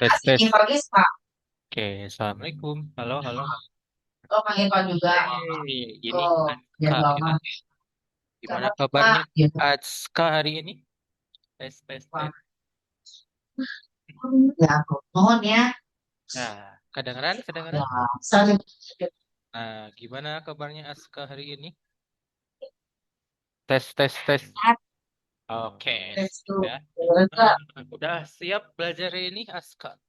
Tes tes. Irfan Pak. Oke, assalamualaikum. Halo halo. Oh, Kang Irfan juga. Ini Oh, ya Kak ya. banget. Gimana Kenapa? kabarnya Gitu. Aska hari ini? Tes tes tes. Ya, aku mohon ya. Nah, kedengeran Ya, kedengeran. saling Nah, gimana kabarnya Aska hari ini? Tes tes tes. Oke, tes sip tuh. ya. Kak, Udah siap belajar hari ini Aska?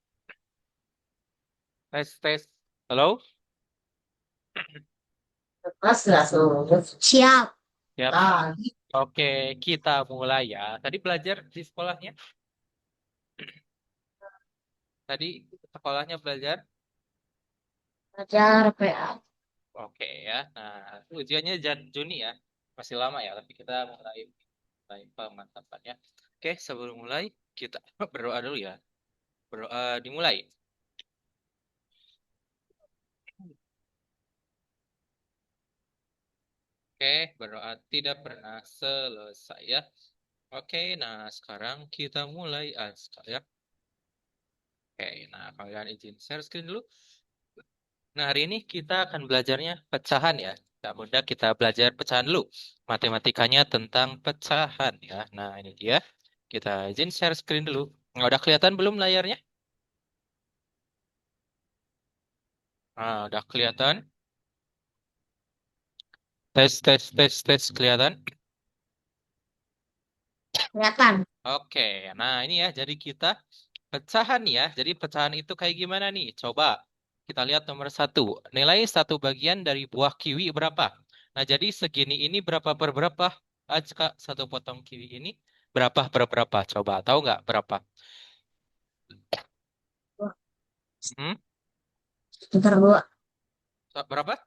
Tes tes. Halo? kelas nggak tuh? Siap. Siap. Ah, Oke, kita mulai ya. Tadi belajar di sekolahnya? Tadi sekolahnya belajar? belajar PA. Oke ya. Nah, ujiannya Juni ya. Masih lama ya, tapi kita mulai pemantapannya. Oke, sebelum mulai kita berdoa dulu ya. Berdoa dimulai. Oke, berdoa tidak pernah selesai ya. Oke, nah sekarang kita mulai Aska ya. Oke, nah kalian izin share screen dulu. Nah, hari ini kita akan belajarnya pecahan ya. Tidak mudah kita belajar pecahan dulu. Matematikanya tentang pecahan ya. Nah, ini dia. Kita izin share screen dulu. Nah, udah kelihatan belum layarnya? Nah, udah kelihatan. Tes, tes, tes, tes. Kelihatan? Kelihatan. Oke. Nah, ini ya. Jadi kita pecahan ya. Jadi pecahan itu kayak gimana nih? Coba kita lihat nomor satu. Nilai satu bagian dari buah kiwi berapa? Nah, jadi segini ini berapa per berapa? Kak, satu potong kiwi ini berapa per berapa? Coba tahu nggak berapa? Hmm? Bentar dua. Berapa?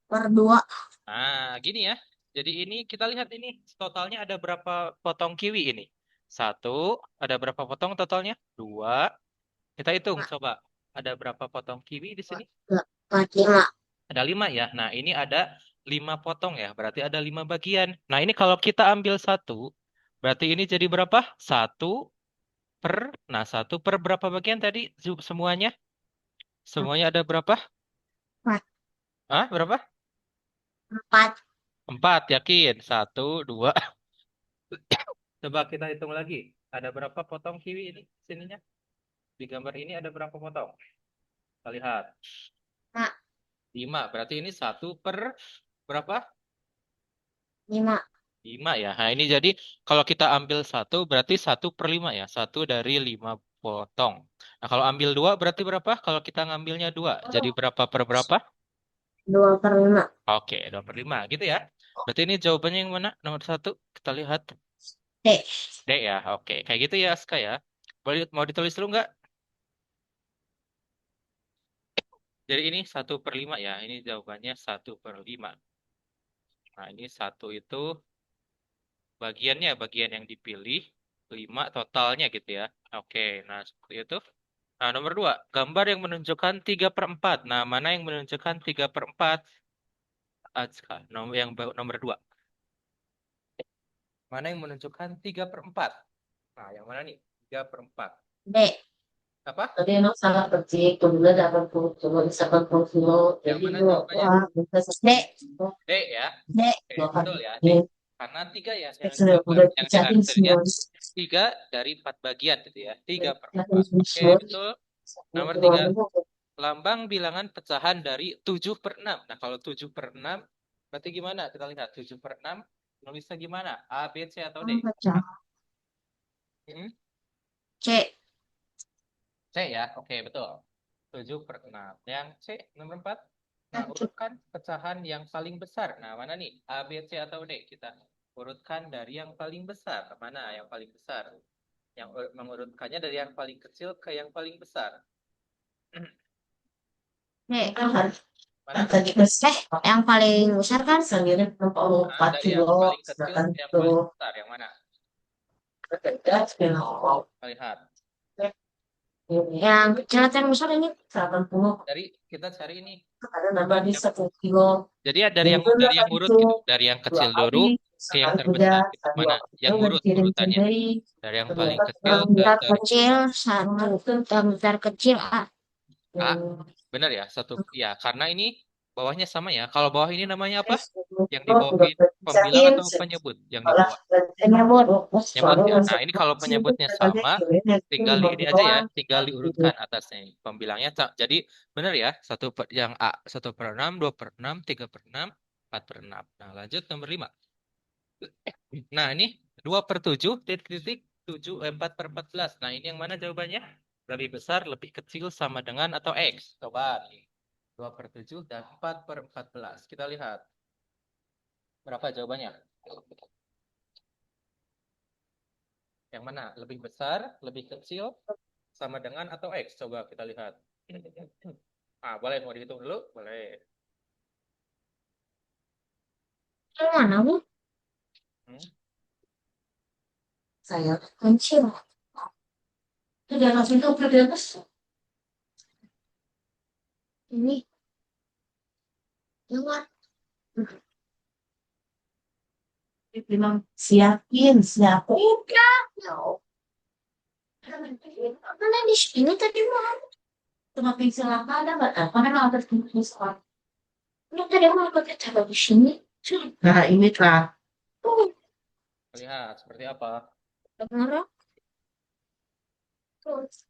Per dua. Nah, gini ya. Jadi ini kita lihat ini totalnya ada berapa potong kiwi ini? Satu, ada berapa potong totalnya? Dua. Kita hitung coba. Ada berapa potong kiwi di sini? Empat, lima. Ada lima ya. Nah, ini ada lima potong ya. Berarti ada lima bagian. Nah, ini kalau kita ambil satu, berarti ini jadi berapa? Satu per, nah satu per berapa bagian tadi semuanya? Semuanya ada berapa? Empat. Hah? Berapa? Empat. Empat, yakin? Satu, dua. Coba kita hitung lagi. Ada berapa potong kiwi ini sininya? Di gambar ini ada berapa potong? Kita lihat. Nah, Lima. Berarti ini satu per berapa? lima. Lima ya. Nah ini jadi kalau kita ambil satu berarti satu per lima ya. Satu dari lima potong. Nah kalau ambil dua berarti berapa? Kalau kita ngambilnya dua. Jadi berapa per berapa? Dua per lima. Oke, dua per lima gitu ya. Berarti ini jawabannya yang mana? Nomor satu. Kita lihat. D. D ya. Oke. Kayak gitu ya Aska ya. Boleh mau ditulis dulu nggak? Jadi ini satu per lima ya. Ini jawabannya satu per lima. Nah ini satu itu bagiannya, bagian yang dipilih. Lima totalnya gitu ya. Oke, nah seperti itu. Nah, nomor dua, gambar yang menunjukkan 3 per 4. Nah, mana yang menunjukkan 3 per 4? Nomor yang nomor dua. Mana yang menunjukkan 3 per 4? Nah, yang mana nih? 3 per 4. D. Apa? Tadi emang sangat kecil, kemudian 80 cuma bisa 80 kilo, Yang jadi mana dua. jawabannya? Wah, bisa D. D ya. D. Oke, Dua betul kali. ya, D. Ini Karena 3 ya yang sudah digambar, yang dicatin dilansir ya. semua. 3 dari 4 bagian gitu ya. 3 per Dicatin 4. Oke, semua. betul. Nomor 3, lambang bilangan pecahan dari 7 per 6. Nah, kalau 7 per 6, berarti gimana? Kita lihat 7 per 6, nulisnya gimana? A, B, C, atau D? Pecah. Hmm? C. C ya, oke betul. 7 per 6. Yang C, nomor 4. Nah, urutkan pecahan yang paling besar. Nah, mana nih? A, B, C, atau D? Kita urutkan dari yang paling besar. Mana yang paling besar? Yang mengurutkannya dari yang paling kecil ke yang paling besar. C. Kan harus Mana? tadi besar. Yang paling besar kan sendiri Nah, 4 dari yang kilo. paling kecil Sedangkan ke yang itu paling besar. Yang mana? berbeda. Kita lihat. Yang kecil yang besar ini 80. Dari kita cari ini. Karena nambahnya Yap. 1 kilo. Jadi ya dari Jadi yang itu dari yang urut itu gitu, dari yang dua kecil dulu kali ke yang sekali terbesar udah gitu. dua Mana? kilo Yang urut kirim urutannya. sendiri Dari yang paling ternyata kecil kurang ke Bentar kecil, terbesar. satu bentar kecil, A, benar ya, satu. Ya, karena ini bawahnya sama ya. Kalau bawah ini namanya apa? Yang di bawah udah ini pembilang berpisahin atau penyebut? Yang di sekolah bawah. nyebut Penyebut baru ya. Nah, masuk ini kalau sini penyebutnya katanya sama, kirimnya itu tinggal di 5 ini aja ya, kiloan tinggal gitu. diurutkan atasnya. Pembilangnya jadi benar ya, yang A 1/6, 2/6, 3/6, 4/6. Nah, lanjut nomor 5. Nah, ini 2/7, titik-titik 4/14. Nah, ini yang mana jawabannya? Lebih besar, lebih kecil, sama dengan atau X? Coba nih. 2/7 dan 4/14. Kita lihat. Berapa jawabannya? Yang mana? Lebih besar, lebih kecil, sama dengan atau X? Coba kita lihat. Boleh mau dihitung dulu? Boleh. yang mana bu? Hmm? Saya Kecil. itu di atas itu udah di atas Ini yang mana? dia bilang siapin siapin Ya, mana di sini tadi mah? cuma pensil apa ada nggak apa kan ada tulis apa Ini tadi mah pakai cara di sini. nah ini kak Oh, Lihat seperti apa? dengar terus.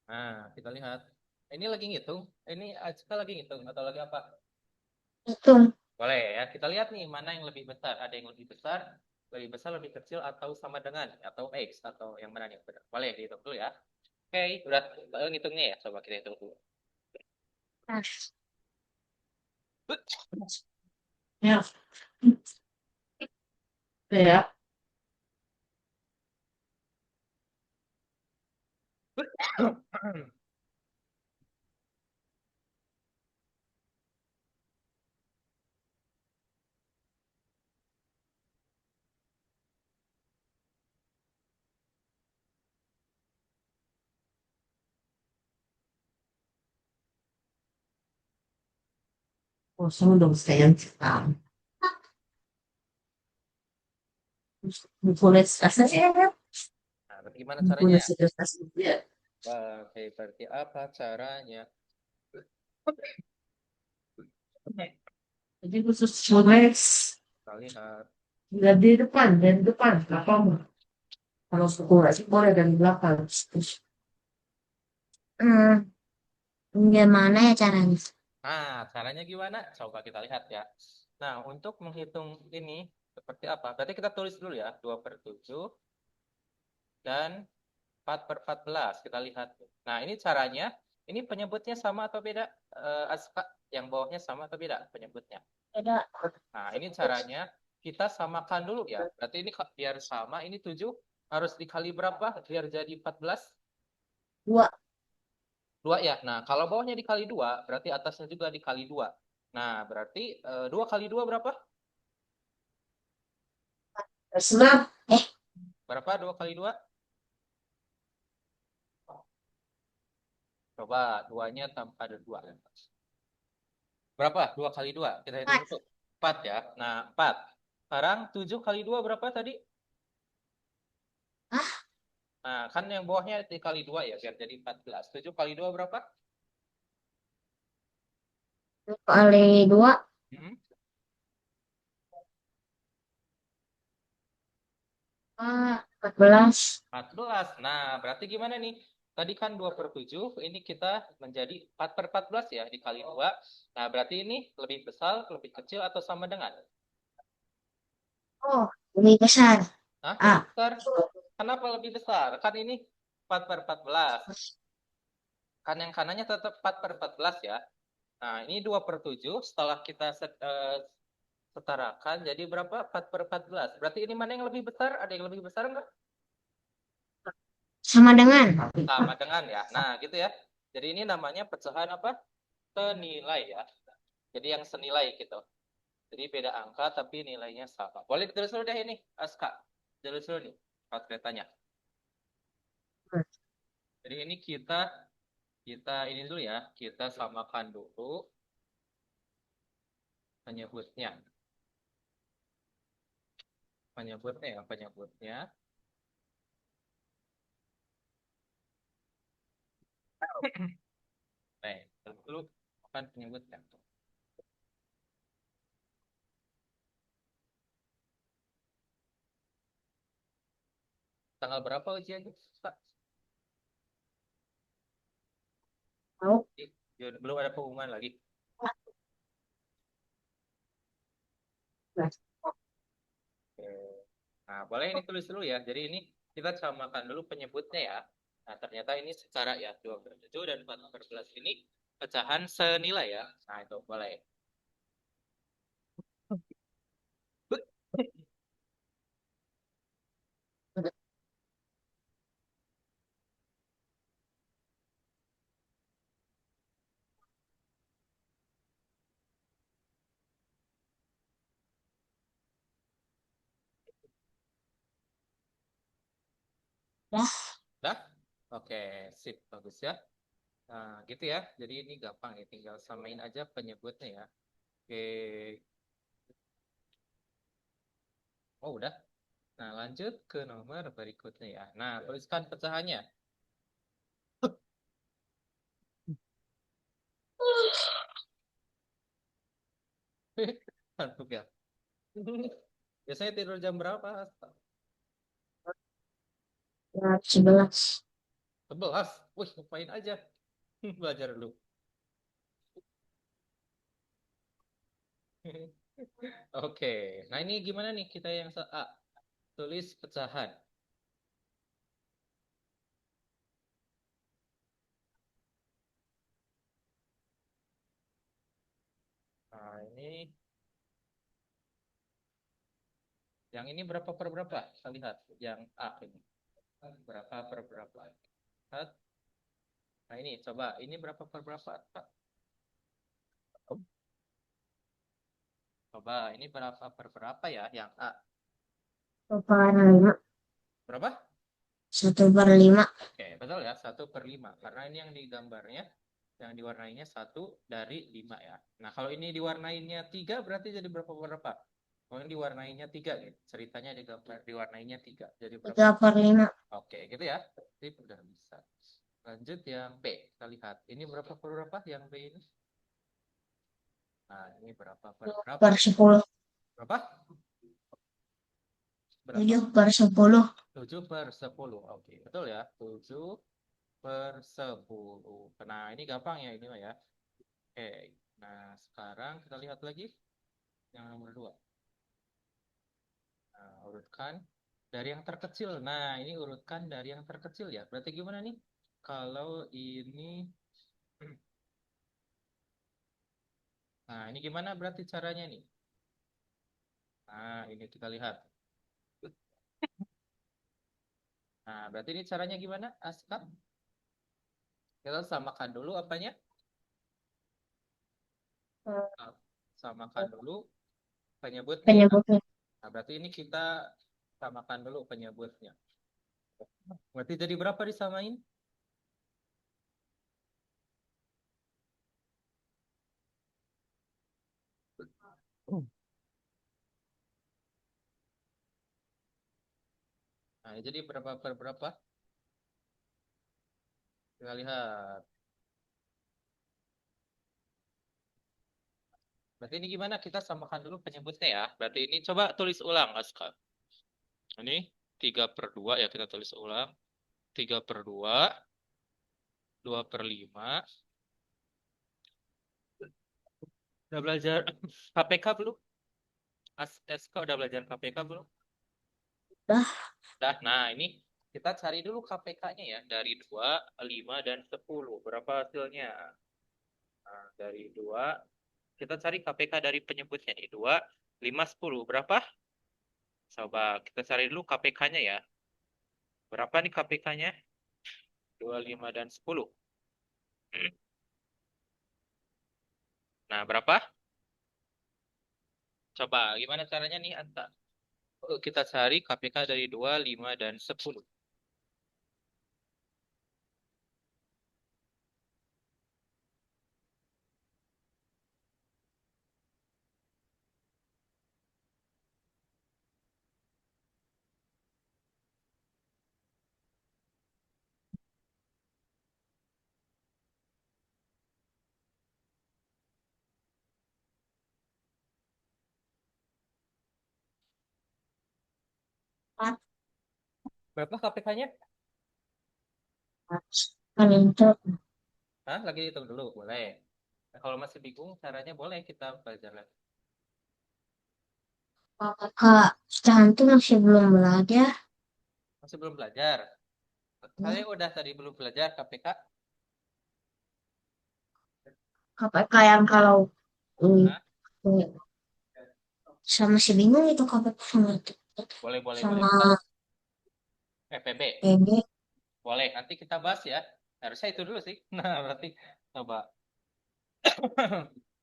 Nah, kita lihat. Ini lagi ngitung. Ini kita lagi ngitung atau lagi apa? Itu Boleh ya. Kita lihat nih mana yang lebih besar. Ada yang lebih besar, lebih kecil atau sama dengan atau X atau yang mana nih? Benar. Boleh dihitung dulu ya. Oke, udah ngitungnya ya. Coba kita hitung dulu. pas. ya ya kosong dong sayang sekarang kulit asasnya Nah, bagaimana kulit caranya? asasnya Seperti apa caranya? jadi khusus kulit Kita lihat. nggak di depan dan depan apa kalau suku sih boleh dari belakang Hmm, gimana ya caranya? Nah, caranya gimana? Coba kita lihat ya. Nah, untuk menghitung ini seperti apa? Berarti kita tulis dulu ya. 2/7 dan 4/14. Kita lihat. Nah, ini caranya. Ini penyebutnya sama atau beda? Aska, yang bawahnya sama atau beda penyebutnya? Beda. Nah, ini caranya. Kita samakan dulu ya. Berarti ini biar sama. Ini 7 harus dikali berapa? Biar jadi 14? Dua. 2 ya. Nah, kalau bawahnya dikali 2, berarti atasnya juga dikali 2. Nah, berarti 2 kali 2 berapa? senang Berapa 2 kali 2? Coba 2-nya tanpa ada 2. Berapa? 2 kali 2. Kita hitung Empat. dulu. 4 ya. Nah, 4. Sekarang 7 kali 2 berapa tadi? Ah, Nah, kan yang bawahnya dikali 2 ya, biar jadi 14. 7 kali 2 berapa? kali dua. Hmm? 14. 14. Nah, berarti gimana nih? Tadi kan 2/7, ini kita menjadi 4/14 ya, dikali 2. Nah, berarti ini lebih besar, lebih kecil, atau sama dengan? Oh, lebih besar. Nah, lebih Ah, besar. Kenapa lebih besar? Kan ini 4/14. Kan yang kanannya tetap 4/14 ya. Nah, ini 2/7. Setelah kita setarakan, jadi berapa? 4/14. Berarti ini mana yang lebih besar? Ada yang lebih besar nggak? sama dengan. Sama dengan ya. Nah, gitu ya. Jadi ini namanya pecahan apa? Senilai ya. Jadi yang senilai gitu. Jadi beda angka tapi nilainya sama. Boleh ditulis dulu deh ini, Aska. Tulis dulu nih, katanya. Jadi ini kita kita ini dulu ya. Kita samakan dulu penyebutnya. Penyebutnya ya, penyebutnya. Baik, dulu akan penyebutnya. Tanggal berapa ujiannya? Pak? Tahu. Belum ada pengumuman lagi. Oke. Nah, boleh ini tulis dulu ya. Jadi ini kita samakan dulu penyebutnya ya. Nah, ternyata ini setara ya. 2/7 dan 4/11 ini pecahan senilai ya. Nah, itu boleh. Dah. Dah? Oke, sip. Bagus ya. Nah, gitu ya. Jadi ini gampang ya. Tinggal samain aja penyebutnya ya. Oke. Oh, udah. Nah, lanjut ke nomor berikutnya ya. Nah, tuliskan pecahannya. Ngantuk ya. Biasanya tidur jam berapa? 11. 11. Wih, ngapain aja? Belajar dulu. Oke. Nah, ini gimana nih kita yang A? Tulis pecahan. Nah, ini yang ini berapa per berapa? Kita lihat yang A ini. Berapa per berapa? Lihat. Nah, ini coba ini berapa per berapa? Coba ini berapa per berapa ya yang A? 1/5. Berapa? 1/5. Oke, betul ya, 1/5. Karena ini yang digambarnya, yang diwarnainya 1/5 ya. Nah, kalau ini diwarnainya 3, berarti jadi berapa berapa? Kalau ini diwarnainya 3, gitu. Ceritanya digambar, diwarnainya 3. Jadi berapa? 3/5. Oke, gitu ya. Sip, udah bisa. Lanjut yang B. Kita lihat. Ini berapa per berapa yang B ini? Nah, ini berapa per berapa? 7/10. Berapa? Berapa? 7/10. 7/10. Oke, betul ya. 7/10. Nah, ini gampang ya ini mah ya. Oke, nah sekarang kita lihat lagi yang nomor 2. Nah, urutkan dari yang terkecil. Nah, ini urutkan dari yang terkecil ya. Berarti gimana nih? Kalau ini, nah ini gimana berarti caranya nih? Nah, ini kita lihat. Nah, berarti ini caranya gimana, Aska? Kita samakan dulu apanya? Nah, samakan dulu penyebutnya ya. Penyebutnya. Nah, berarti ini kita samakan dulu penyebutnya. Berarti jadi berapa disamain? Nah, jadi berapa per berapa? Kita lihat. Berarti ini gimana? Kita samakan dulu penyebutnya ya. Berarti ini coba tulis ulang, Aska. Ini 3/2 ya, kita tulis ulang. 3/2, 2/5. Udah belajar KPK belum? Aska udah belajar KPK belum? Dah. Dah, nah ini kita cari dulu KPK-nya ya. Dari 2, 5, dan 10. Berapa hasilnya? Nah, dari 2, kita cari KPK dari penyebutnya nih. 2, 5, 10. Berapa? Coba kita cari dulu KPK-nya ya. Berapa nih KPK-nya? 2, 5, dan 10. Nah, berapa? Coba, gimana caranya nih, Anta? Kita cari KPK dari 2, 5, dan 10. Empat. Berapa KPK-nya? Paling itu Hah? Lagi hitung dulu, boleh. Nah, kalau masih bingung, caranya boleh kita belajar lagi. kakak cantik masih belum belajar. Masih belum belajar? Saya udah tadi belum belajar KPK. KPK yang kalau Hah? mm, sama si bingung itu KPK sama Boleh, boleh, boleh. sama Kita PPB. PB. Boleh, nanti kita bahas ya. Harusnya itu dulu sih. Nah, berarti coba.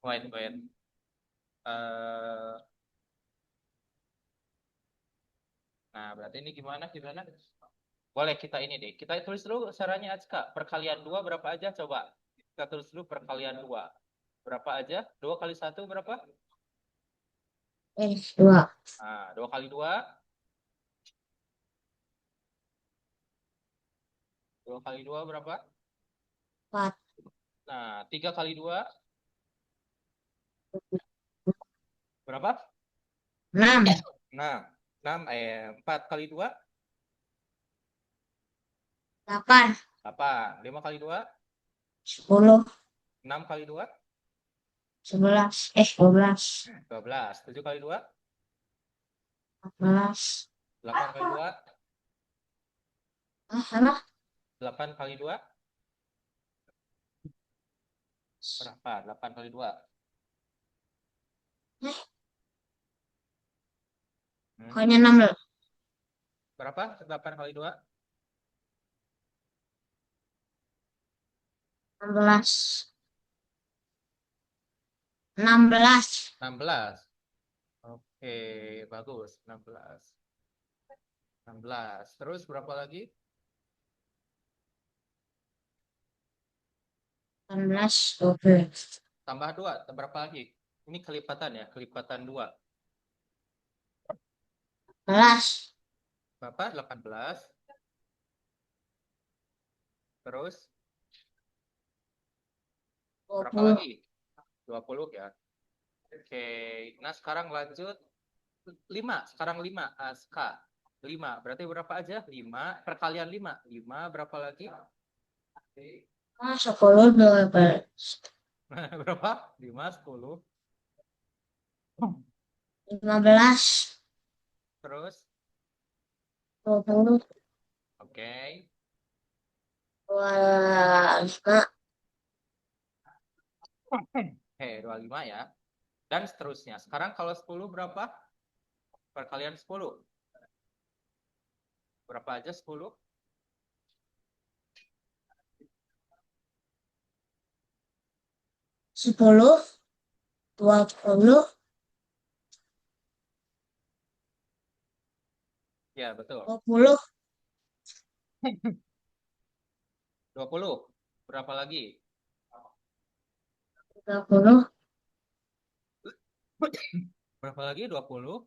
Wait, wait. Eh, nah, berarti ini gimana, gimana? Boleh kita ini deh. Kita tulis dulu caranya Acka. Perkalian 2 berapa aja coba? Kita tulis dulu perkalian 2. Berapa aja? 2 kali 1 berapa? Dua. Nah, 2 kali 2. 2 kali 2 berapa? Empat. Nah, 3 kali 2 berapa? Enam. 6. 6, 4 kali 2 Delapan. 8. 5 kali 2 Sepuluh. 6 kali 2 Sebelas. 12. 12. 7 kali 2 Empat belas. 8 kali 2 Salah. 8 kali 2 berapa? 8 kali 2. Eh, Hmm? pokoknya 16. Berapa? 8 kali 2 16. 16. 16. Oke, bagus. 16. 16. Terus berapa lagi? 18. 12. Tambah 2. Berapa lagi? Ini kelipatan ya, kelipatan 2. 11. Berapa? 18. Terus Dua berapa puluh. lagi? 20 ya. Oke, nah sekarang lanjut 5. Sekarang 5. Aska. 5. Berarti berapa aja? 5. Perkalian 5. 5 berapa lagi? 10. 12. Berapa? 5, 10. 15. Terus, 20. oke. 25. Oke, 25 ya. Dan seterusnya. Sekarang kalau 10 berapa? Perkalian 10. Berapa aja 10? 10. 20. Ya, betul. 20. 20. Berapa lagi? 30. Berapa lagi? 20.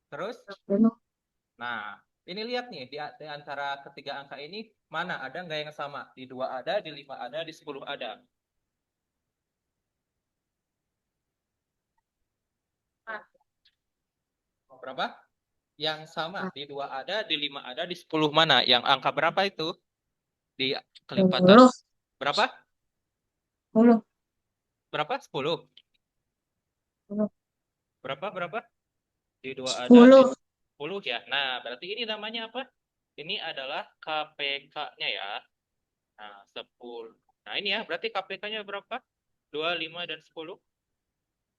Terus, 30. nah, ini lihat nih, di antara ketiga angka ini, mana ada nggak yang sama? Di 2 ada, di 5 ada, di 10 ada. Berapa? Yang sama, di 2 ada, di 5 ada, di 10 mana? Yang angka berapa itu? Di kelipatan. 20. Berapa? 10. Berapa? 10. Berapa? Berapa? Di 2 ada, di 10. 10 ya. Nah, berarti ini namanya apa? Ini adalah KPK-nya ya. Nah, 10. Nah, ini ya, berarti KPK-nya berapa? 2, 5, dan 10.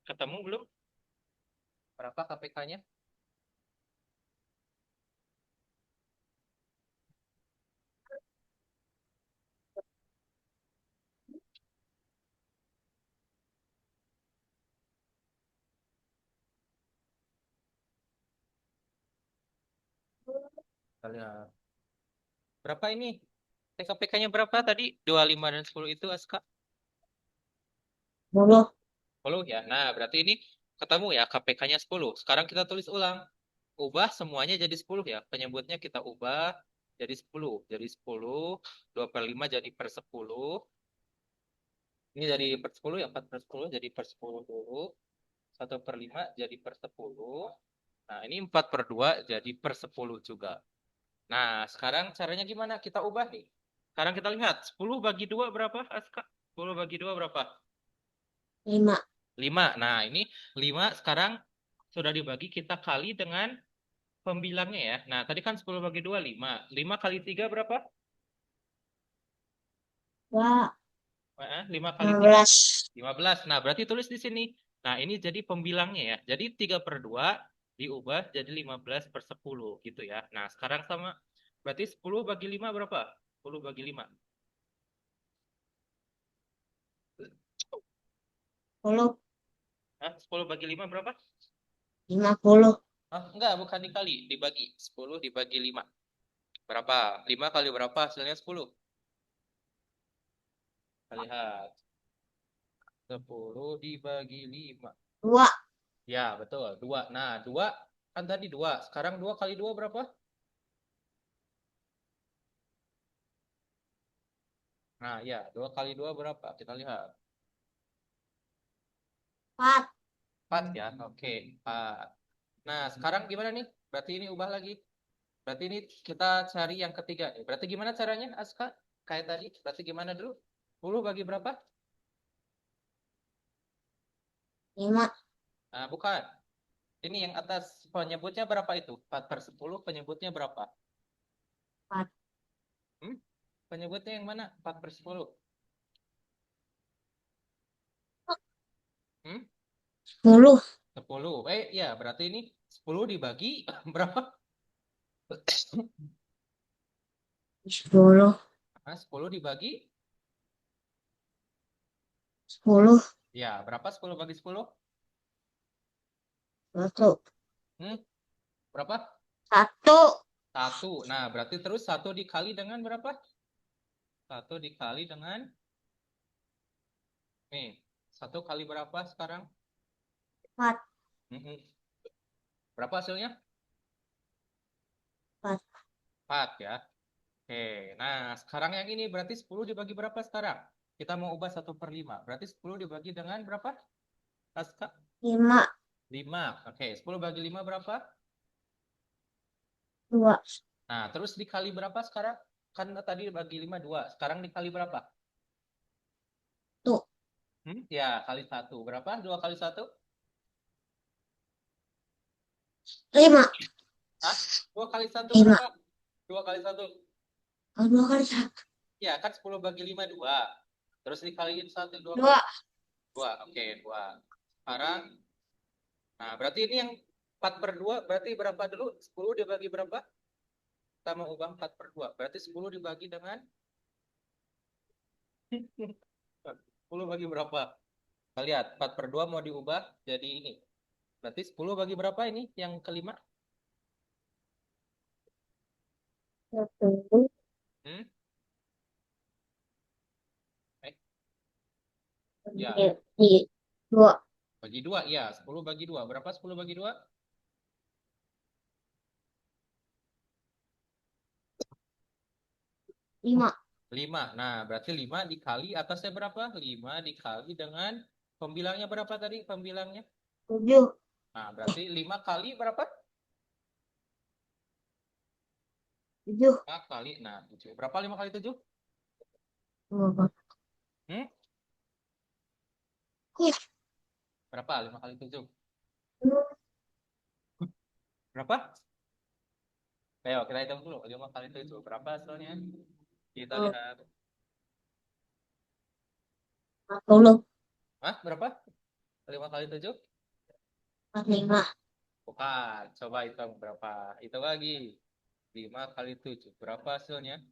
Ketemu belum? Berapa KPK-nya? Kita lihat. Berapa ini? TKPK-nya berapa tadi? 25 dan 10 itu, Aska? 10. 10 ya. Nah, berarti ini ketemu ya KPK-nya 10. Sekarang kita tulis ulang. Ubah semuanya jadi 10 ya. Penyebutnya kita ubah jadi 10. Jadi 10, 2 per 5 jadi per 10. Ini jadi per 10 ya, 4 per 10 jadi per 10 dulu. 1 per 5 jadi per 10. Nah, ini 4 per 2 jadi per 10 juga. Nah, sekarang caranya gimana? Kita ubah nih. Sekarang kita lihat. 10 bagi 2 berapa, Aska? 10 bagi 2 berapa? 5. 5. Nah, ini 5 sekarang sudah dibagi kita kali dengan pembilangnya ya. Nah, tadi kan 10 bagi 2, 5. 5 kali 3 berapa? 2. 5 kali 3, 15. 15. Nah, berarti tulis di sini. Nah, ini jadi pembilangnya ya. Jadi 3 per 2 diubah jadi 15 per 10 gitu ya. Nah, sekarang sama. Berarti 10 bagi 5 berapa? 10 bagi 5. 10. Hah? 10 bagi 5 berapa? 50. Ah, enggak, bukan dikali. Dibagi. 10 dibagi 5. Berapa? 5 kali berapa? Hasilnya 10. Kita lihat. 10 dibagi 5. 2. Ya, betul. 2. Nah, 2 kan tadi 2. Sekarang 2 kali 2 berapa? Nah, ya. 2 kali 2 berapa? Kita lihat. 4. 4 ya. Oke, 4. Nah, sekarang gimana nih? Berarti ini ubah lagi. Berarti ini kita cari yang ketiga nih. Berarti gimana caranya, Aska? Kayak tadi. Berarti gimana dulu? 10 bagi berapa? 5. Nah, bukan. Ini yang atas penyebutnya berapa itu? 4 per 10 penyebutnya berapa? 4. Hmm? Penyebutnya yang mana? 4 per 10. Hmm? 10. 10. Ya, berarti ini 10 dibagi berapa? 10. Nah, 10 dibagi? 10. Ya, berapa 10 bagi 10? 1. Hmm? Berapa? 1. 1. Nah, berarti terus 1 dikali dengan berapa? 1 dikali dengan, nih, 1 kali berapa sekarang? 4. Mm-mm. Berapa hasilnya? 4. 4 ya. Oke, nah sekarang yang ini berarti 10 dibagi berapa sekarang? Kita mau ubah 1/5. Berarti 10 dibagi dengan berapa? Aska? 5. 5. Oke, 10 bagi 5 berapa? 2. Nah, terus dikali berapa sekarang? Kan tadi bagi 5 2. Sekarang dikali berapa? 1. Ya, kali 1. Berapa? 2 kali 1? 5. Hah? 2 kali 1 5. berapa? 2 kali 1. 2 kali 1. Ya, kan 10 bagi 5 2. Terus dikaliin 1 2 kali 2. 2. Oke, 2. Sekarang, nah berarti ini yang 4 per 2 berarti berapa dulu? 10 dibagi berapa? Kita mau ubah 4 per 2. Berarti 10 dibagi dengan 10 bagi berapa? Kita lihat, 4 per 2 mau diubah jadi ini. Berarti 10 bagi berapa ini yang kelima? 1. Hmm? Eh, ya, 2. bagi 2. Ya, 10 bagi 2. Berapa 10 bagi 2? 5. 5. Nah, berarti 5 dikali atasnya berapa? 5 dikali dengan pembilangnya berapa tadi? Pembilangnya. 7. Nah, berarti 5 kali berapa? 7. 5 kali. Nah, 7. Berapa 5 kali 7? 2. Hmm? Berapa 5 kali 7? Berapa? Ayo, kita hitung dulu. 5 kali 7. Berapa hasilnya? Kita lihat. 40. Hah? Berapa? 5 kali 7? 45. Bukan. Coba hitung berapa. Hitung lagi. 5 kali 7. Berapa hasilnya?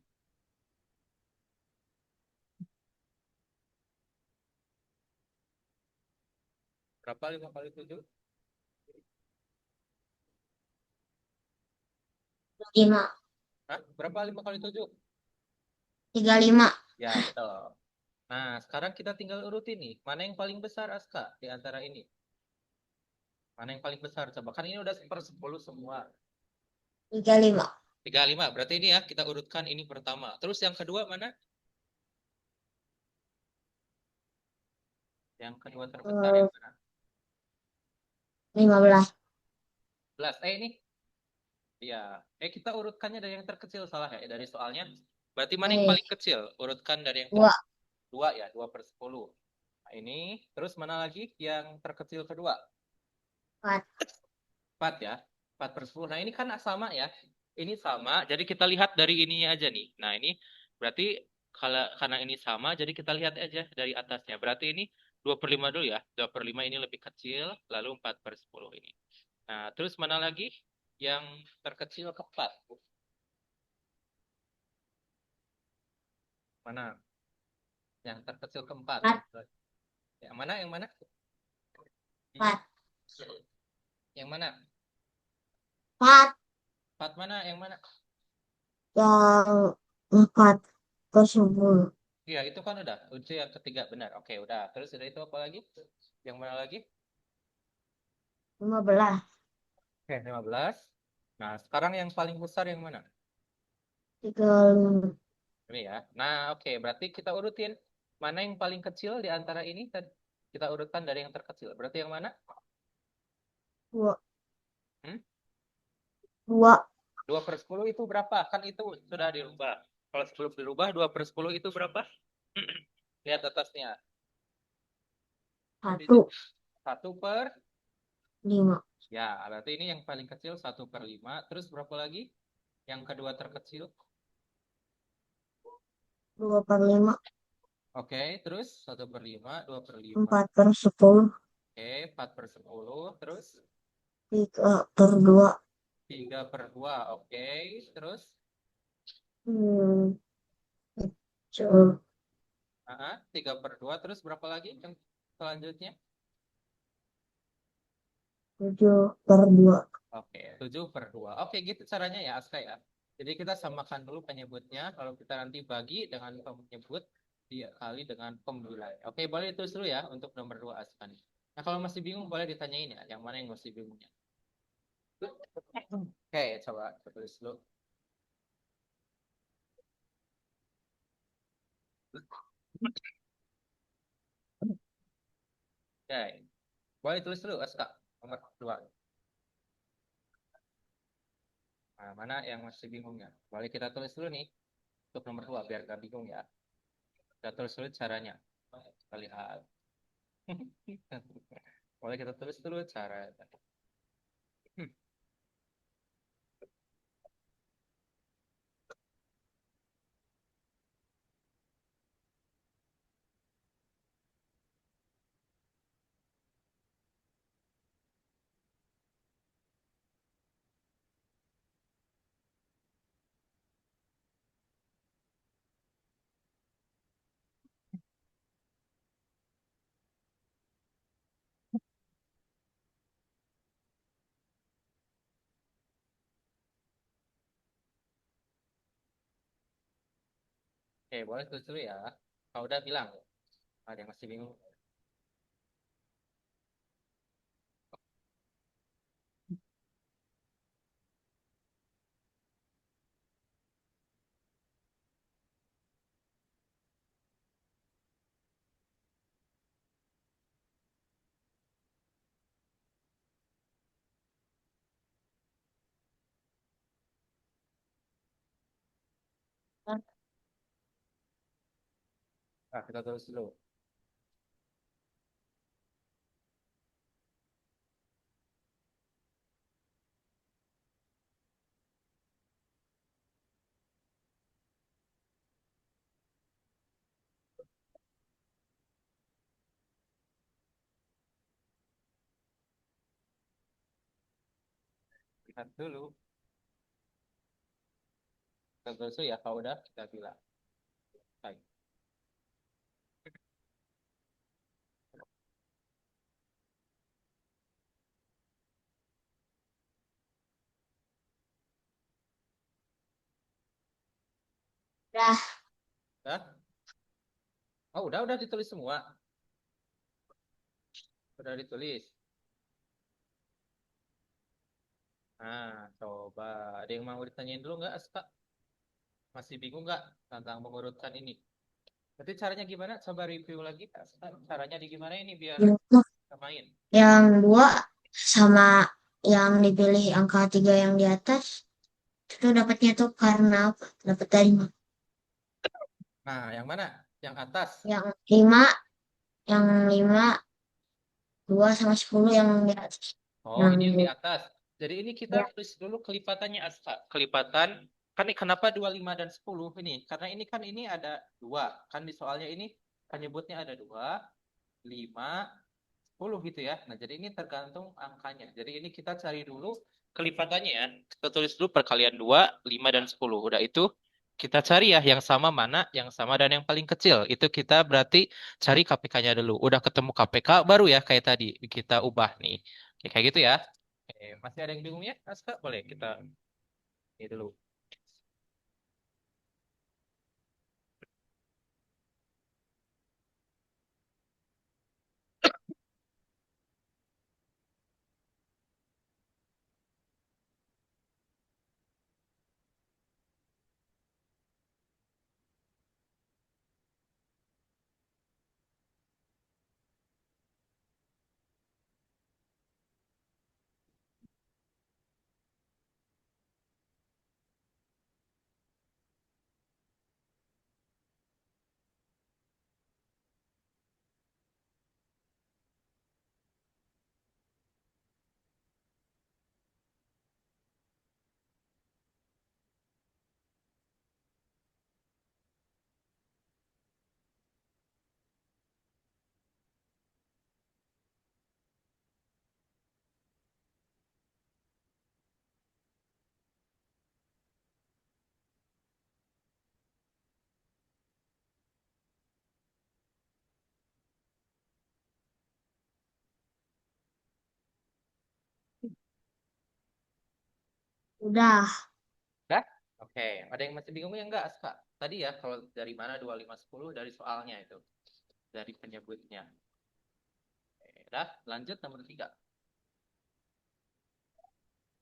Berapa 5 kali 7? 5. Hah? Berapa 5 kali 7? 35. Ya, betul. Nah, sekarang kita tinggal urutin nih. Mana yang paling besar, Aska, di antara ini? Mana yang paling besar? Coba, kan ini udah 1/10 semua. 35. 35, berarti ini ya, kita urutkan ini pertama. Terus yang kedua mana? Yang kedua terbesar Eh, yang mana? 15. 11. Ini. Iya. Kita urutkannya dari yang terkecil, salah ya, dari soalnya. Berarti mana yang Eh, paling kecil? Urutkan dari yang 2. 2 ya, 2/10. Nah, ini. Terus mana lagi yang terkecil kedua? 4. 4 ya. 4/10. Nah, ini kan sama ya. Ini sama, jadi kita lihat dari ininya aja nih. Nah, ini berarti kalau karena ini sama, jadi kita lihat aja dari atasnya. Berarti ini 2/5 dulu ya. 2/5 ini lebih kecil, lalu 4/10 ini. Nah, terus mana lagi yang terkecil keempat? Mana? Yang terkecil keempat. 4. Yang mana? Yang mana? Hmm? 4. Yang mana? 4. Empat mana? Yang mana? Yang 4 ke 10. Iya, itu kan udah. Uji yang ketiga benar. Oke, udah. Terus udah itu apa lagi? Yang mana lagi? 15. Oke, 15. Nah, sekarang yang paling besar yang mana? 35. Ini ya. Nah, oke. Berarti kita urutin. Mana yang paling kecil di antara ini? Kita urutkan dari yang terkecil. Berarti yang mana? 2. Hmm? 2. 2/10 itu berapa? Kan itu sudah dirubah. Kalau 10 dirubah, 2/10 itu berapa? Lihat atasnya. 1. 1/5. 5. Ya, berarti ini yang paling kecil 1/5. Terus berapa lagi? Yang kedua terkecil. 2 per 5. Oke, terus 1/5, 2/5. 4 per 10. Oke, 4/10. Terus 3 per 2. 3/2. Oke, terus Hmm. Kecil. 3/2. Terus berapa lagi yang selanjutnya? 7 per 2. Oke, 7/2. Oke, gitu caranya ya, Aska ya. Jadi kita samakan dulu penyebutnya. Kalau kita nanti bagi dengan penyebut, dia kali dengan pembulan. Oke, boleh ditulis dulu ya untuk nomor 2 Aska nih. Nah, kalau masih bingung boleh ditanyain ya, yang mana yang masih bingungnya. Oke, coba tulis dulu. Oke, boleh tulis dulu Aska, nomor 2. Nah, mana yang masih bingungnya? Boleh kita tulis dulu nih untuk nomor 2 biar gak bingung ya. Kita tulis dulu caranya. Kita lihat. Boleh kita tulis dulu cara. Oke, boleh tulis dulu ya. Kalau udah bilang, ada yang masih bingung. Nah, kita tulis dulu. Lihat dulu. Kita tulis dulu ya. Kalau udah, kita bilang. Baik. Dah. Udah? Oh, udah ditulis semua. Udah ditulis. Nah, coba. Ada yang mau ditanyain dulu nggak, Aska? Masih bingung nggak tentang mengurutkan ini? Berarti caranya gimana? Coba review lagi, Aska. Caranya di gimana ini biar Itu bisa main? yang 2 sama yang dipilih angka 3 yang di atas itu dapatnya tuh karena apa? Dapat dari mana? Nah, yang mana? Yang atas. Yang 5, yang 5, 2 sama 10 yang di atas. Oh, Yang ini yang di dua. atas. Jadi ini kita Ya, tulis dulu kelipatannya, Aska. Kelipatan. Kan ini kenapa 25 dan 10 ini? Karena ini kan ini ada 2. Kan di soalnya ini penyebutnya ada 2, 5, 10 gitu ya. Nah, jadi ini tergantung angkanya. Jadi ini kita cari dulu kelipatannya ya. Kita tulis dulu perkalian 2, 5, dan 10. Udah itu kita cari ya yang sama mana, yang sama dan yang paling kecil. Itu kita berarti cari KPK-nya dulu. Udah ketemu KPK baru ya kayak tadi kita ubah nih. Oke, kayak gitu ya. Oke, masih ada yang bingung ya, Aska? Boleh kita ini dulu. udah. Dah? Oke, ada yang masih bingung ya enggak, Aska? Tadi ya, kalau dari mana 2, 5, 10 dari soalnya itu. Dari penyebutnya. Oke, dah, lanjut nomor 3.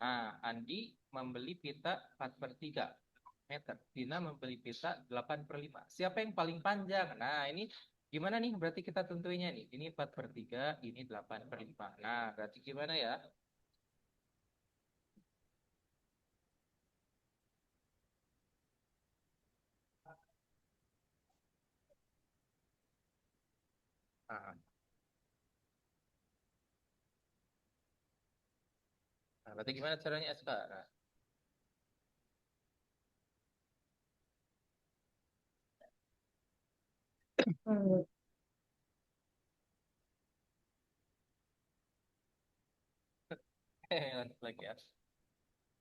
Nah, Andi membeli pita 4/3 meter. Dina membeli pita 8/5. Siapa yang paling panjang? Nah, ini gimana nih? Berarti kita tentuinnya nih. Ini 4/3, ini 8/5. Nah, berarti gimana ya? Nah, berarti gimana caranya sekarang? Hmm. Lanjut lagi ya.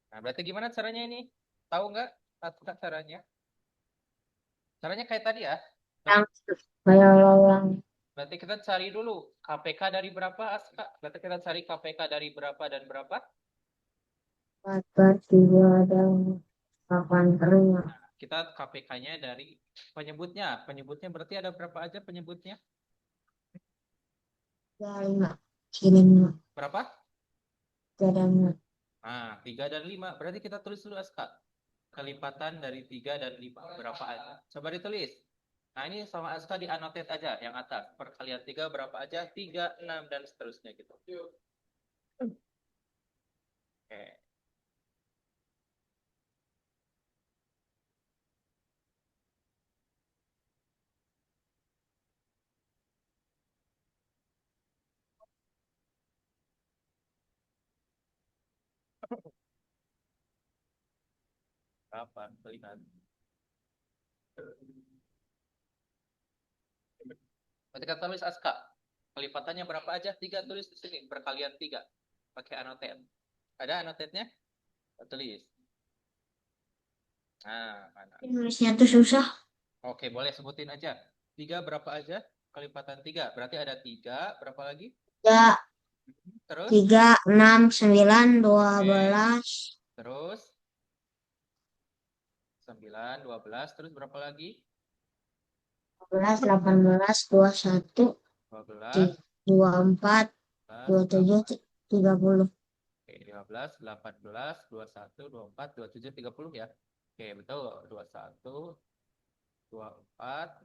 Nah, berarti gimana caranya ini? Tahu nggak? Tahu caranya? Caranya kayak tadi ya. Yang kayak yang Berarti kita cari dulu KPK dari berapa, Aska? Berarti kita cari KPK dari berapa dan berapa? 4/3 dan 8/5. Kita KPK-nya dari penyebutnya. Penyebutnya berarti ada berapa aja penyebutnya? Ya, 5. Kirim Berapa? jadanya. Nah, 3 dan 5. Berarti kita tulis dulu, Aska. Kelipatan dari 3 dan 5. Berapa aja? Coba ditulis. Nah, ini sama Aska di annotate aja yang atas. Perkalian 3 berapa aja? 3, 6, dan seterusnya gitu. Oke. Berapa? Lihat. Berarti kita tulis, Aska. Kelipatannya berapa aja? 3 tulis di sini. Perkalian 3. Pakai annotate. Ada annotate-nya? Kita tulis. Nah, mana? Nulisnya tuh susah. Oke, boleh sebutin aja. 3 berapa aja? Kelipatan 3. Berarti ada 3. Berapa lagi? Ya, Terus? 3, 6, 9, Oke. 12, Terus? 9, 12, terus berapa lagi? 12, 18, 21, 12, 24, 11, 27, 30. Oke, 15, 18, 21, 24, 27, 30 ya. Oke, betul. 21, 24,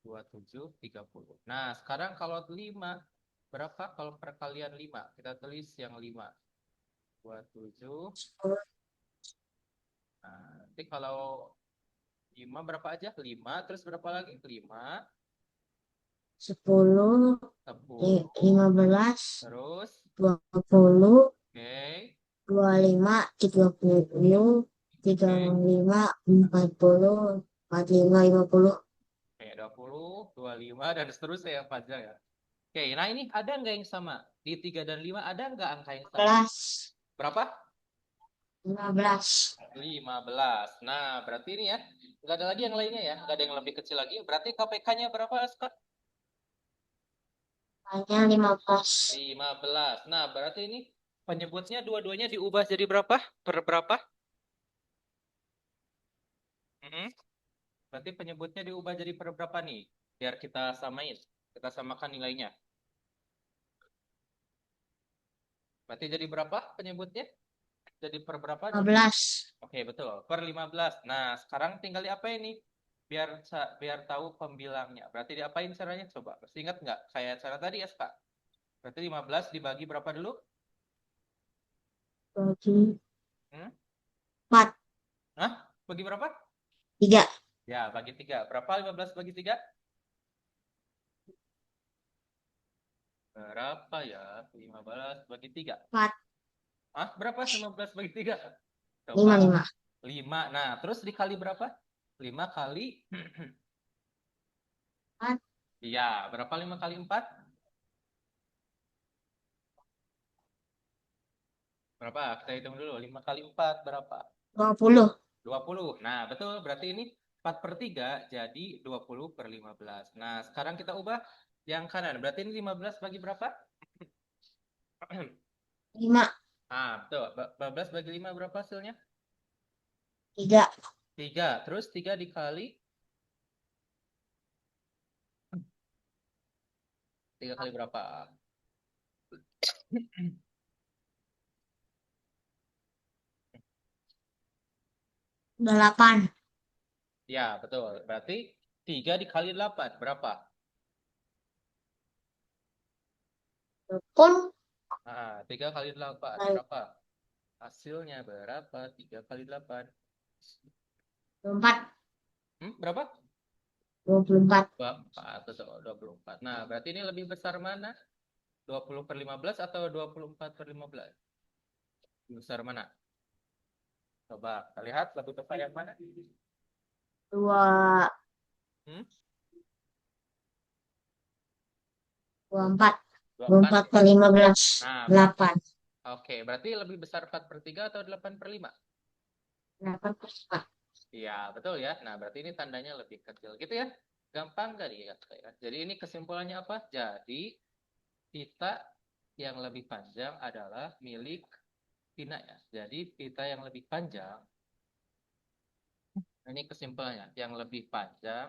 27, 30. Nah, sekarang kalau 5, berapa kalau perkalian 5? Kita tulis yang 5. 27. Nah, nanti kalau 5 berapa aja? 5, terus berapa lagi? 5, 10, 10, 15, terus 20, oke, 25, 30, oke. 35, 40, 45, 50. Oke, 20, 25, dan seterusnya yang panjang ya. Oke, nah ini ada nggak yang sama? Di 3 dan 5 ada nggak angka yang sama? 15, Berapa? 15. 15. Nah, berarti ini ya, nggak ada lagi yang lainnya ya, nggak ada yang lebih kecil lagi. Berarti KPK-nya berapa, Aska? Hanya 15. 15. Nah, berarti ini penyebutnya dua-duanya diubah jadi berapa? Per berapa? Mm-mm. Berarti penyebutnya diubah jadi per berapa nih? Biar kita samain. Kita samakan nilainya. Berarti jadi berapa penyebutnya? Jadi per berapa dua-duanya? 15. Oke, betul. Per 15. Nah, sekarang tinggal diapain nih? Biar tahu pembilangnya. Berarti diapain caranya? Coba. Masih ingat nggak? Kayak cara tadi ya, Kak? Berarti 15 dibagi berapa dulu? Bagi Hmm? 4. Hah? Bagi berapa? 3. Ya, bagi 3. Berapa 15 bagi 3? Berapa ya? 15 bagi 3. 4. Hah? Berapa 15 bagi 3? 5, Coba. 5. 5. Nah, terus dikali berapa? 5 kali. 4. Iya, berapa 5 kali 4? Berapa? Kita hitung dulu. 5 kali 4 berapa? 20. 20. Nah, betul. Berarti ini 4 per 3 jadi 20 per 15. Nah, sekarang kita ubah yang kanan. Berarti ini 15 bagi berapa? 5. Ah, betul. 15 bagi 5 berapa hasilnya? 3. 3. Terus 3 dikali 3 kali berapa? 8. Ya, betul. Berarti 3 dikali 8 berapa? Pun Ah, 3 kali 8 berapa? Hasilnya berapa? 3 kali 8. 24. Berapa? 24. 24, betul. 24. Nah, berarti ini lebih besar mana? 20 per 15 atau 24 per 15? Lebih besar mana? Coba kita lihat lebih besar yang mana? 2. Hmm? 24. 24 24 ya? per 15. Nah, berarti 8. oke, berarti lebih besar 4 per 3 atau 8 per 5? 8 per 5. Iya, betul ya. Nah, berarti ini tandanya lebih kecil gitu ya. Gampang kali ya. Jadi ini kesimpulannya apa? Jadi pita yang lebih panjang adalah milik Tina ya. Jadi pita yang lebih panjang, ini kesimpulannya. Yang lebih panjang,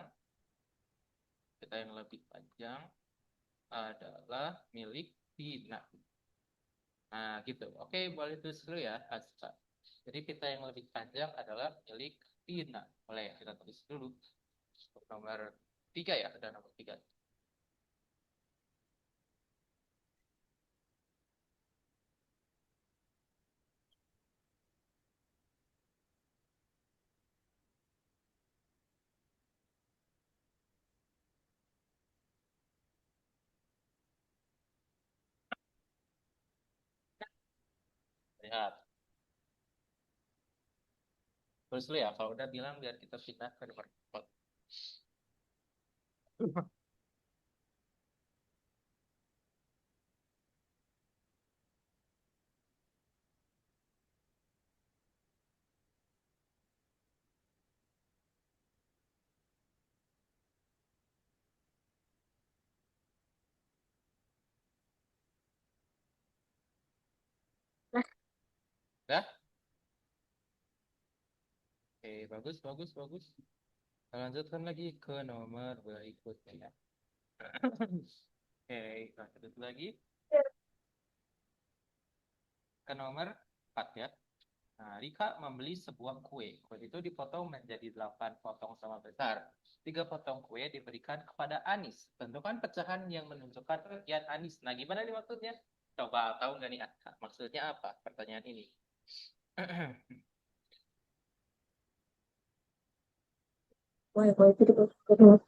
pita yang lebih panjang adalah milik Tina. Nah, gitu. Oke, boleh tulis dulu ya, Aska. Jadi pita yang lebih panjang adalah milik Tina. Boleh ya, kita tulis dulu. Nomor 3 ya, ada nomor 3. Lihat. Tulis dulu ya, kalau udah bilang biar kita pindah ke nomor 4. Ya, Oke, bagus, bagus, bagus. Kita lanjutkan lagi ke nomor berikutnya ya. Oke, lanjut lagi ke nomor 4 ya. Nah, Rika membeli sebuah kue. Kue itu dipotong menjadi 8 potong sama besar. 3 potong kue diberikan kepada Anis. Tentukan pecahan yang menunjukkan bagian Anis. Nah, gimana nih maksudnya? Coba tahu nggak nih, Atka? Maksudnya apa pertanyaan ini? Kue itu dipotong.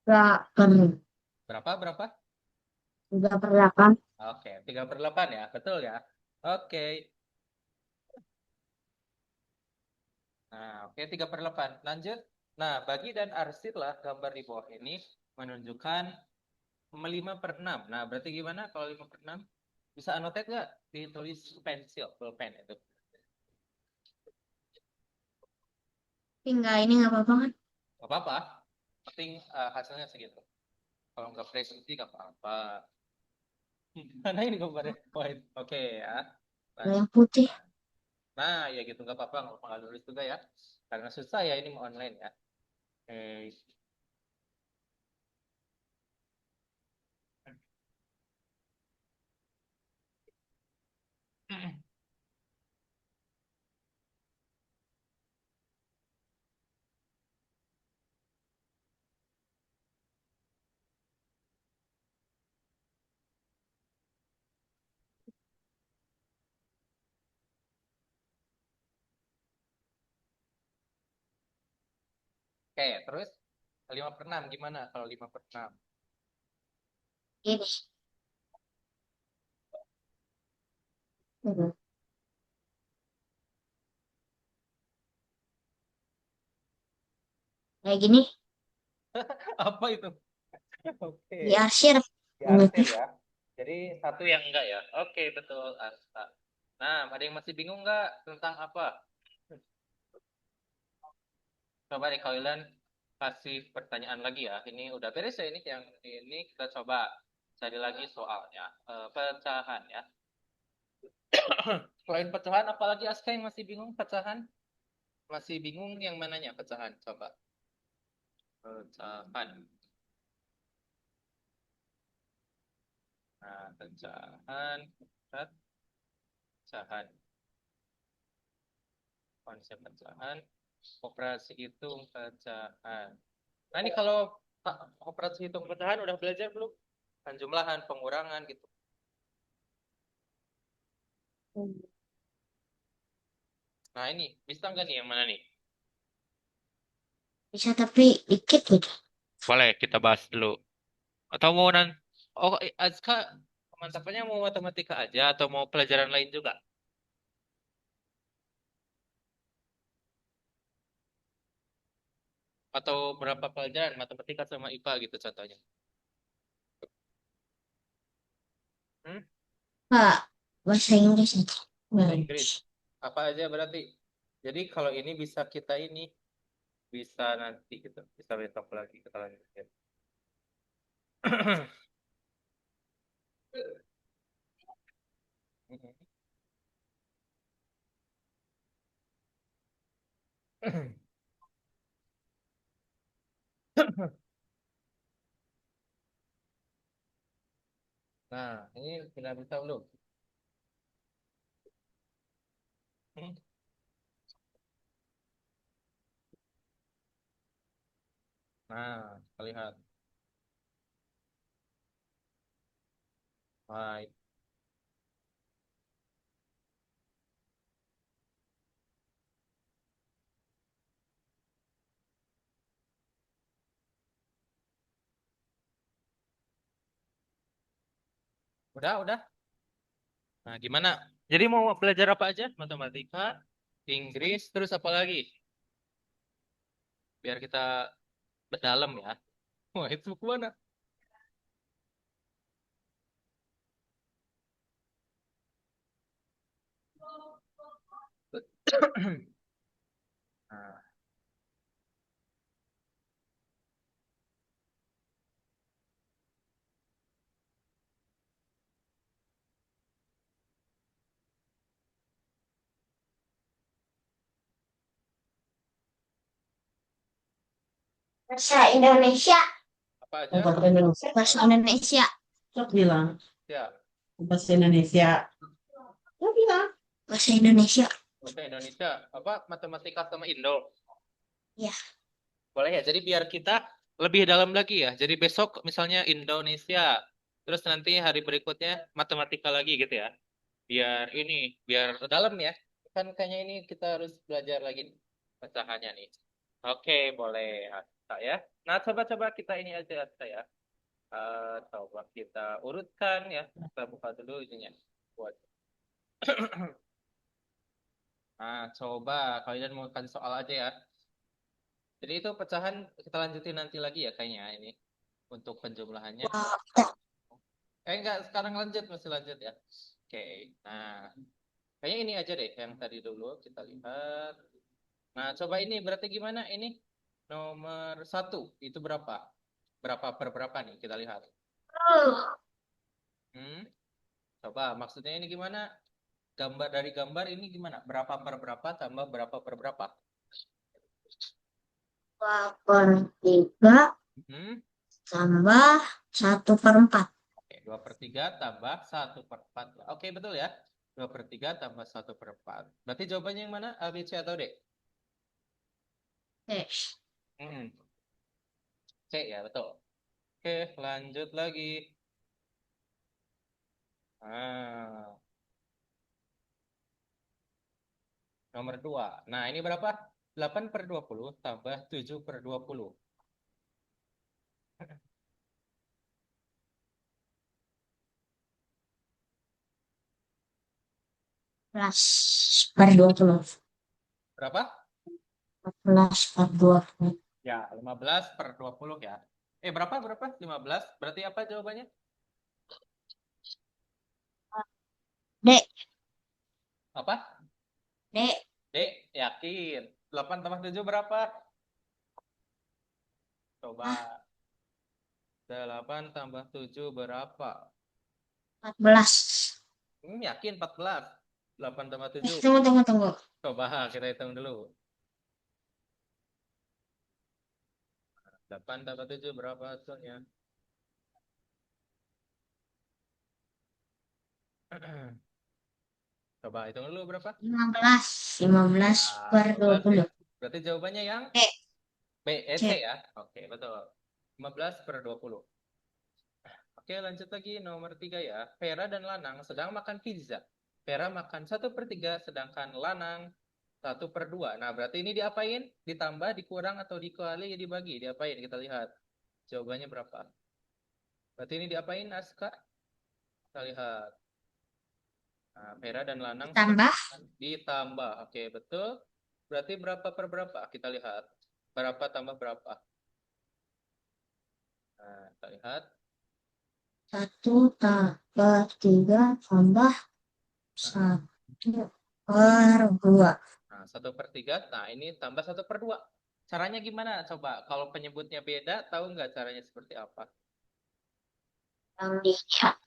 Nah, berapa, berapa? 3/8. Oke, 3/8 ya, betul ya. Oke, nah oke 3/8. Lanjut. Nah, bagi dan arsiplah gambar di bawah ini menunjukkan 5/6. Nah, berarti gimana kalau 5/6? Bisa annotate nggak? Ditulis pensil, pulpen itu. Enggak, ini nggak apa-apa kan? Gak apa-apa. Penting hasilnya segitu. Kalau nggak presisi nggak apa-apa. Mana ini gambarnya? White. Oke ya. Kalau Lanjut. yang putih. Nah, ya gitu nggak apa-apa. Nggak nulis juga ya. Karena susah ya ini mau online ya. Oke. Oke, terus 5/6 gimana kalau 5/6? Ini. Hmm. Kayak gini. Apa itu? Oke. Diarsir. Diarsir ya. Jadi satu yang enggak ya. Oke, betul. Asta. Nah, ada yang masih bingung nggak tentang apa? Coba nih kalian kasih pertanyaan lagi ya. Ini udah beres ya ini yang ini kita coba cari lagi soalnya. Pecahan ya. Selain pecahan, apalagi Aska yang masih bingung pecahan? Masih bingung yang mananya pecahan? Coba. Pecahan. Nah, pecahan. Pecahan. Konsep pecahan. Operasi hitung pecahan. Nah, ini kalau operasi hitung pecahan udah belajar belum? Kan jumlahan, pengurangan gitu. Nah, ini bisa nggak nih yang mana nih? Bisa tapi dikit gitu. Boleh kita bahas dulu. Atau mau Oh, Azka, pemantapannya mau matematika aja atau mau pelajaran lain juga? Atau berapa pelajaran matematika sama IPA gitu contohnya? Hmm? Pak, bahasa Inggris aja. Bahasa Inggris. Apa aja berarti? Jadi kalau ini bisa kita ini bisa nanti gitu, bisa besok lagi kita lanjutin. Nah, ini sudah bisa belum? Hmm? Nah, kita lihat. Nah, udah. Nah, gimana? Jadi mau belajar apa aja? Matematika, Inggris, terus apa lagi? Biar kita dalam ya. Wah, itu kemana? Nah, Bahasa Indonesia. Apa Oh, aja? bahasa Indonesia. Bahasa Indonesia. Sok bilang. Ya, Bahasa Indonesia. Sok bilang. Bahasa Indonesia. bahasa Indonesia. Apa matematika sama Indo? Ya. Boleh ya. Jadi biar kita lebih dalam lagi ya. Jadi besok misalnya Indonesia. Terus nanti hari berikutnya matematika lagi gitu ya. Biar dalam ya. Kan kayaknya ini kita harus belajar lagi nih, pecahannya nih. Oke, boleh saya. Nah, coba-coba kita ini aja saya. Coba kita urutkan ya. Kita buka dulu ininya. Buat. Nah, coba kalian mau kasih soal aja ya. Jadi itu pecahan kita lanjutin nanti lagi ya kayaknya ini untuk penjumlahannya. Wah, Enggak, sekarang lanjut masih lanjut ya. Oke. Nah, kayaknya ini aja deh yang tadi dulu kita lihat. Nah, coba ini berarti gimana ini? Nomor satu itu berapa? Berapa per berapa nih kita lihat. Hmm, coba maksudnya ini gimana? Gambar dari gambar ini gimana? Berapa per berapa tambah berapa per berapa? 2/3 Hmm, tambah 1/4. oke, 2/3 tambah 1/4. Oke, betul ya. 2/3 tambah 1/4. Berarti jawabannya yang mana? A, B, C, atau D? Oke. Hmm, C ya, betul. Oke, lanjut lagi. Ah, nomor 2. Nah, ini berapa? 8/20 tambah 7/20. 14/20. Berapa? 14/20. Ya, 15/20 ya. Berapa? Berapa? 15. Berarti apa jawabannya? Dek, Apa? dek. D, yakin. 8 tambah 7 berapa? Ah, Coba. 8 tambah 7 berapa? 14. Yakin 14. 8 tambah 7. Tunggu, tunggu, tunggu. Coba kita hitung dulu. 8 tambah 7 berapa hasilnya? Coba hitung dulu berapa? 15. 15 Ya, per 15 ya. 20. Berarti jawabannya yang Dek, B, C cek. ya. Oke, betul. 15/20. Oke, lanjut lagi nomor 3 ya. Vera dan Lanang sedang makan pizza. Vera makan 1/3, sedangkan Lanang 1/2. Nah, berarti ini diapain? Ditambah, dikurang, atau dikali, ya dibagi. Diapain? Kita lihat. Jawabannya berapa? Berarti ini diapain, Aska? Kita lihat. Nah, Vera dan Lanang sedang Tambah. makan. Ditambah. Oke, betul. Berarti berapa per berapa? Kita lihat. Berapa tambah berapa? Nah, kita lihat. 1/3 tambah Nah, 1/2. Nah, 1/3. Nah, ini tambah 1/2. Caranya gimana? Coba, kalau penyebutnya beda, tahu nggak caranya seperti apa? Yang dicak.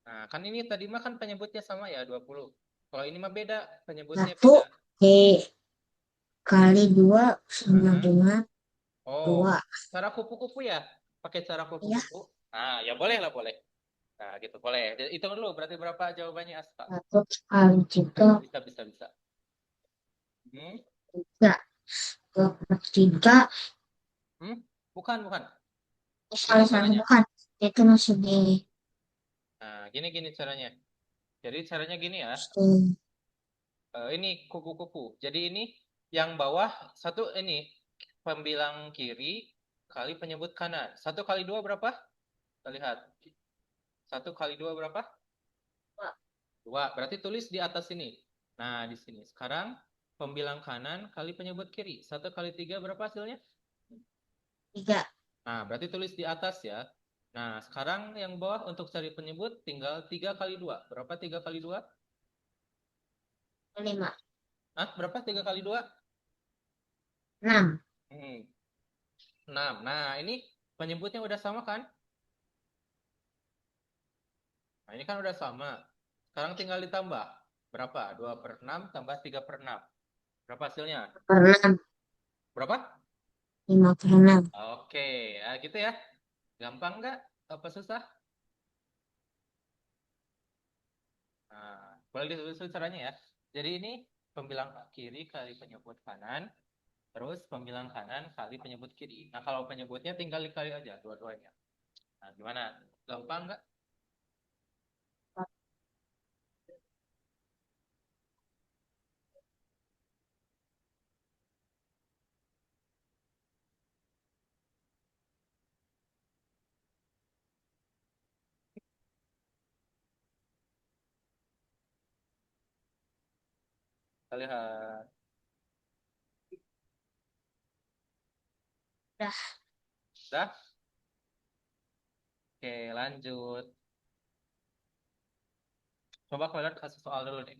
Nah, kan ini tadi mah kan penyebutnya sama ya, 20. Kalau ini mah beda, penyebutnya 1 beda. dikali 2 sama Aha. dengan Oh, 2. cara kupu-kupu ya? Pakai cara Ya, kupu-kupu? Nah, ya boleh lah, boleh. Nah, gitu, boleh. Jadi, hitung dulu, berarti berapa jawabannya, Asta? 1 kali 3. Bisa, bisa, bisa. Hmm? 3. 2/3. Hmm? Bukan, bukan. Gini Salah satu caranya. bukan. Itu masih di Nah, gini caranya. Jadi caranya gini ya. posting. Ini kupu-kupu. Jadi ini yang bawah satu ini pembilang kiri kali penyebut kanan. 1 kali 2 berapa? Kita lihat. 1 kali 2 berapa? 2. Berarti tulis di atas sini. Nah, di sini. Sekarang pembilang kanan kali penyebut kiri. 1 kali 3 berapa hasilnya? 3. Nah, berarti tulis di atas ya. Nah, sekarang yang bawah untuk cari penyebut tinggal 3 kali 2. Berapa 3 kali 2? 5. Berapa 3 kali 2? 6. 6. Nah, ini penyebutnya udah sama kan? Nah, ini kan udah sama. Sekarang tinggal ditambah. Berapa? 2/6 tambah 3/6. Berapa hasilnya? Per 6. Berapa? 5/6. Oke, ya gitu ya. Gampang nggak? Apa susah? Nah, boleh disusun caranya ya. Jadi ini pembilang kiri kali penyebut kanan, terus pembilang kanan kali penyebut kiri. Nah, kalau penyebutnya tinggal dikali aja dua-duanya. Nah, gimana? Gampang nggak? Kita lihat. Udah. Dah? Oke, lanjut. Coba kalian kasih soal dulu nih.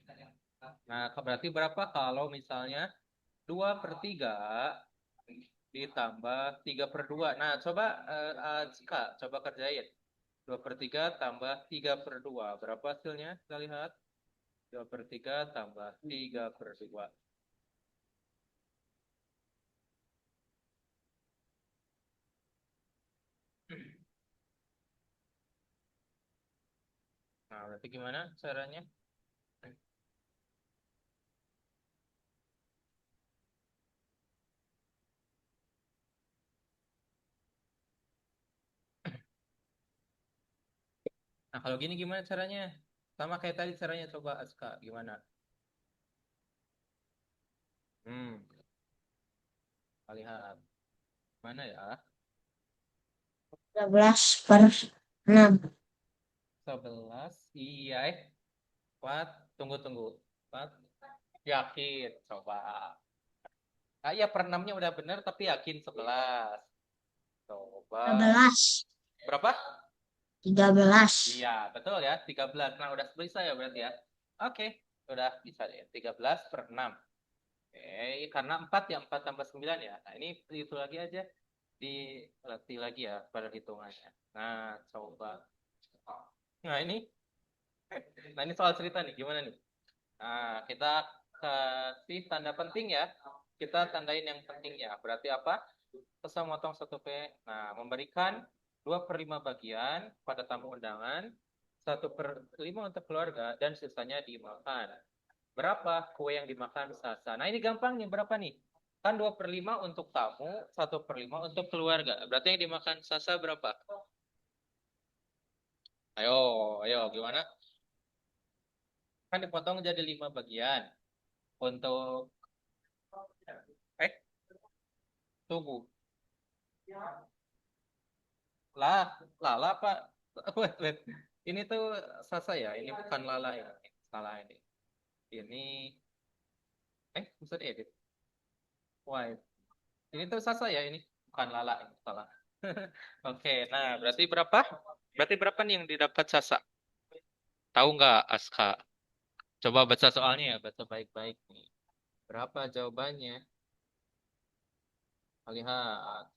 Nah, berarti berapa kalau misalnya 2/3 ditambah 3/2. Nah, coba Cika, coba kerjain. 2/3 tambah 3/2. Berapa hasilnya? Kita lihat. 2/3 tambah 3/2. Nah, berarti gimana caranya? Nah, kalau gini gimana caranya? Sama kayak tadi caranya, coba Aska. Gimana? Hmm, kita lihat. Mana ya? 13/6. 11. Iya, 4. Tunggu, tunggu. 4. Yakin, coba. Ah, iya, per 6-nya udah bener, tapi yakin 11. Coba. 13. Berapa? 13. Iya, betul ya. 13. Nah, udah bisa ya berarti ya. Oke, udah bisa deh. 13/6. Oke, karena 4 ya. 4 tambah 9 ya. Nah, ini itu lagi aja. Dilatih lagi ya pada hitungannya. Nah, coba. Nah, ini. Nah, ini soal cerita nih. Gimana nih? Nah, kita kasih tanda penting ya. Kita tandain yang pentingnya. Berarti apa? Pesan motong 1P. Nah, memberikan 2/5 bagian pada tamu undangan, 1/5 untuk keluarga, dan sisanya dimakan. Berapa kue yang dimakan Sasa? Nah, ini gampang nih. Berapa nih? Kan 2/5 untuk tamu, 1/5 untuk keluarga. Berarti yang dimakan Sasa berapa? Ayo, ayo, gimana? Kan dipotong jadi 5 bagian. Untuk, eh, tunggu. Lah, lala apa? Wait, wait. Ini tuh Sasa ya, ini bukan lala ya. Salah ini. Ini, maksud edit. Why? Ini tuh Sasa ya, ini bukan lala ini salah. Oke, nah berarti berapa nih yang didapat Sasa? Tahu nggak Aska? Coba baca soalnya ya, baca baik-baik nih. Berapa jawabannya? Lihat.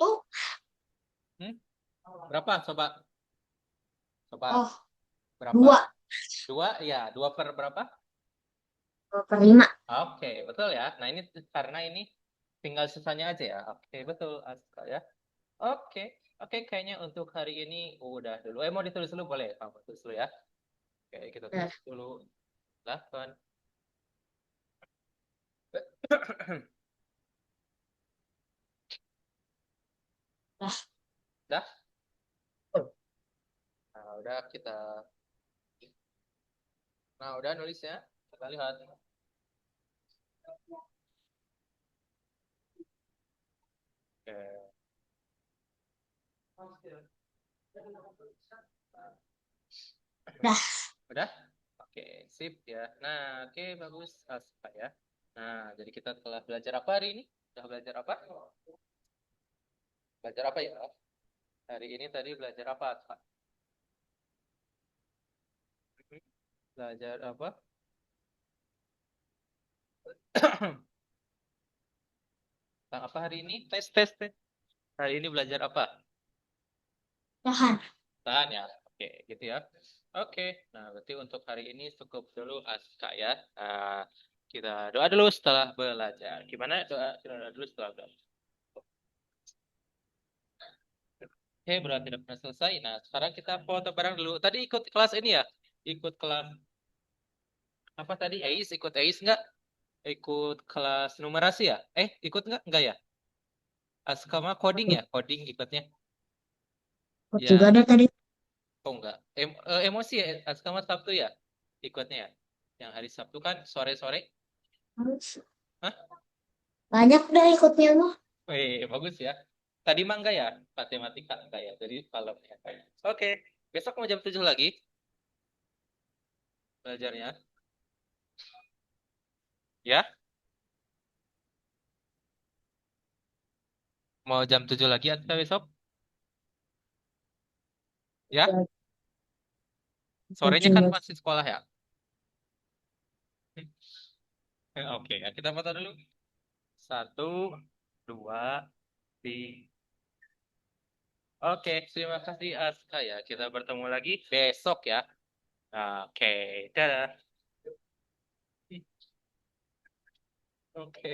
Tuh. Hmm? Berapa? Coba, coba. Oh, Berapa? 2. 2? Ya, 2 per berapa? 2/5. Oke, betul ya. Nah, ini karena ini tinggal sisanya aja ya. Oke, betul Aska ya. Oke, oke kayaknya untuk hari ini udah dulu. Mau ditulis dulu boleh? Kamu tulis dulu ya. Oke, kita Udah. tulis dulu. 8. Udah. Dah? Nah, udah kita. Nah, udah nulisnya. Kita lihat. Oke. Udah. Udah? Oke, sip ya. Nah, oke bagus Aska ya. Nah, jadi kita telah belajar apa hari ini? Udah belajar apa? Belajar apa ya? Hari ini tadi belajar apa, Aska? Belajar apa? Tentang apa hari ini? Tes, tes, tes. Hari ini belajar apa? Udahan. Tahan ya. Oke, gitu ya. Oke, nah berarti untuk hari ini cukup dulu Aska ya. Kita doa dulu setelah belajar. Gimana doa? Kita doa dulu setelah belajar. Oke, berarti tidak pernah selesai. Nah, sekarang kita foto bareng dulu. Tadi ikut kelas ini ya? Ikut kelas apa tadi? AIS, ikut AIS nggak? Ikut kelas numerasi ya? Ikut nggak? Nggak ya? Aska mah coding ya? Coding ikutnya. Ikut juga Yang, ada tadi. oh enggak. Emosi ya? Aska mah Sabtu ya? Ikutnya ya? Yang hari Sabtu kan sore-sore? Hah? Banyak dah ikutnya mah. Bagus ya. Tadi mah enggak ya? Matematika enggak ya? Jadi malam ya. Oke. Besok mau jam 7 lagi belajarnya. Ya? Mau jam 7 lagi Aska besok? Ya? Ya, Sorenya kan tujuh. masih sekolah ya? Oke, ya kita foto dulu. Satu, dua, tiga. Oke, terima kasih Aska ya. Kita bertemu lagi besok ya. Oke, dadah. Oke.